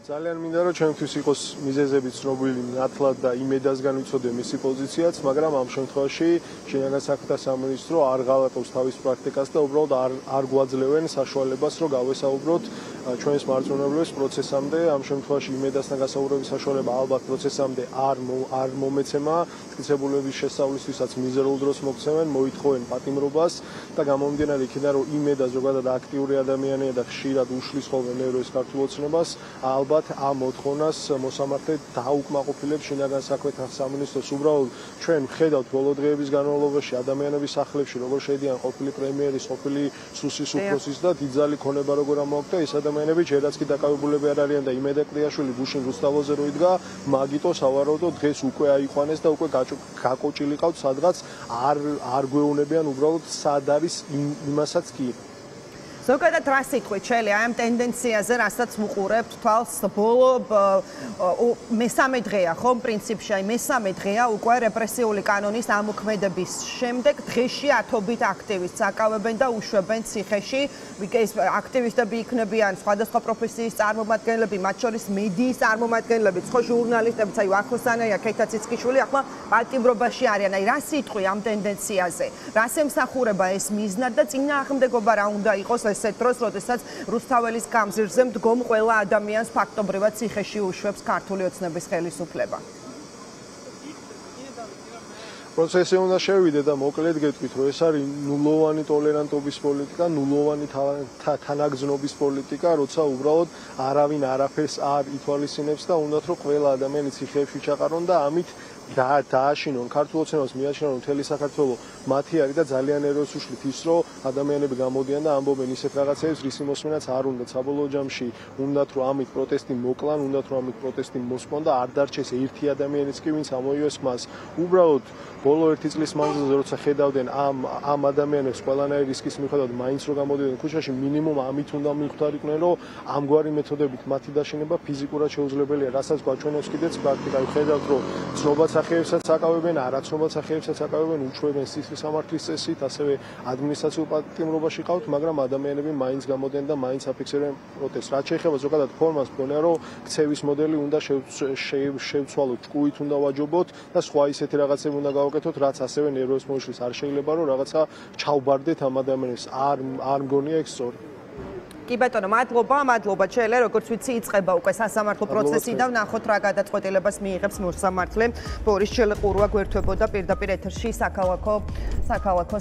ძალიან მინდა რომ ჩვენთვის იყოს მიზეზები ცნობილი ნათლად და იმედას განვიცოდე მისი პოზიციაც, მაგრამ ამ შემთხვევაში შინაგან საქმეთა სამინისტრო არ ღალატობს თავის პრაქტიკას და უბრალოდ არ გვაძლევენ საშუალებას რომ გავესაუბროთ ჩვენს მარწმუნებლების პროცესამდე. ამ შემთხვევაში იმედასთან გასაუბრების საშუალება ალბათ პროცესამდე არ მომეცემა, მტკიცებულების შესწავლისთვისაც მიზერულ დროს მოგცემენ, მოითხოვენ პატიმრობას და გამომდინარე იქიდან რომ იმედა ზოგადად აქტიური ადამიანია და ხშირად უშლის ხოლმე ნევროს ქართულ ოცნებას, ალბათ ამ მოთხოვნას მოსამართლე დაუკმაყოფილებს შინაგან საქმეთა სამინისტროს. უბრალოდ ჩვენ ვხედავთ ბოლო დღეების განმავლობაში ადამიანების სახლებში როგორ შედიან ყოფილი პრემიერის, ყოფილი სუსის უფროსის და დიდძალი ქონება როგორ ამოაქვთ. ეს ადამიანები ჯერაც კი დაკავებულები არ არიან და იმედა კვიაშვილი გუშინ რუსთაველზე რო იდგა, მაგიტო სავარაუდოდ დღეს უკვე აიყვანეს და უკვე გაკოჭილიყავთ სადღაც არ გვეუბნებიან უბრალოდ სად არის იმასაც კი. ზოგადად რა სიტყვით შელი აი ამ ტენდენციაზე რასაც ვუყურებთ თვალს ბოლო მესამე დღეა ხო პრინციპში აი მესამე დღეა უკვე რეპრესიული კანონის ამოქმედების შემდეგ დღეში ათობით აქტივისტს აკავებენ და უშვებენ ციხეში ეს აქტივისტები იქნებიან სხვადასხვა პროფესიის წარმომადგენლები მათ შორის მედიის წარმომადგენლები ხო ჟურნალისტებიც აი ვახოსანია ქეთა ციცკიშვილი ახლა პატიმრობაში არიან აი რა სიტყვი ამ ტენდენციაზე რას ემსახურება ეს მიზნად და წინააღმდეგობა რა უნდა იყოს ესეთ დროს, როდესაც რუსთაველის გამზირზე მდგომ ყველა ადამიანს ფაქტობრივად ციხეში უშვებს ქართული ოცნების ხელისუფლება. პროცესი უნდა შევიდე და მოკლედ გეტყვით, რომ ეს არის ნულოვანი ტოლერანტობის პოლიტიკა, ნულოვანი თანაგზნობის პოლიტიკა, როცა უბრალოდ არავინ არაფერს არ ითვალისწინებს და უნდათ რომ ყველა ადამიანი ციხეებში ჩაყარონ და ამით დააშინონ ქართულ ოცნებას მიაჩნიონ რომ მთელი საქართველო მათი არის და ძალიან ეროს უშლით ის რომ ადამიანები გამოდიან და ამბობენ ისეთ რაღაცებს რის მოსმენაც არ უნდათ საბოლოო ჯამში უნდათ რომ ამით პროტესტი მოკლან უნდათ რომ ამით პროტესტი მოსპონ და არ დარჩეს ერთი ადამიანიც კი ვინც ამოივეს მას უბრალოდ ბოლო ერთი წლის მანძილზე როცა ხედავდნენ ამ ადამიანებს ყველანაირი რისკის მიუხედავად მაინც რომ გამოდიოდნენ ქუჩაში მინიმუმ ამით უნდა მიხვდარიყვნენ რომ ამგვარი მეთოდებით მათი დაშინება ფიზიკურად შეუძლებელია რასაც გვაჩვენებს კიდეც პრაქტიკა ხედავთ რომ ცნობაც სახეებსაც აკავებენ, არაცნობად სახეებსაც აკავებენ, უჩვევენ სისხლის სამართლის წესით, ასევე ადმინისტრაციულ პატიმრობაში ყავთ, მაგრამ ადამიანები მაინც გამოდიან და მაინც აფიქსირებენ პროტესტს. რაც შეეხება ზოგადად ფორმას, მგონია რომ ქცევის მოდელი უნდა შევცვალოთ, ჭკუით უნდა ვაჯობოთ და სხვა ისეთი რაღაცები უნდა გავაკეთოთ, რაც ასევე ნერვებს მოიშლის. არ შეიძლება რომ რაღაცა ჩავბარდეთ ამ ადამიანებს. არ მგონია ეს სწორი. კი ბატონო, მადლობა ჩელე, როგორც ვიცი, იწყება უკვე სასამართლო პროცესი და ვნახოთ რა გადაწყვეტილებას მიიღებს მოსამართლე. ბორის ჩელე ყურვა გვერდებოდა პირდაპირ ეთერში საქალაქო სასამართლო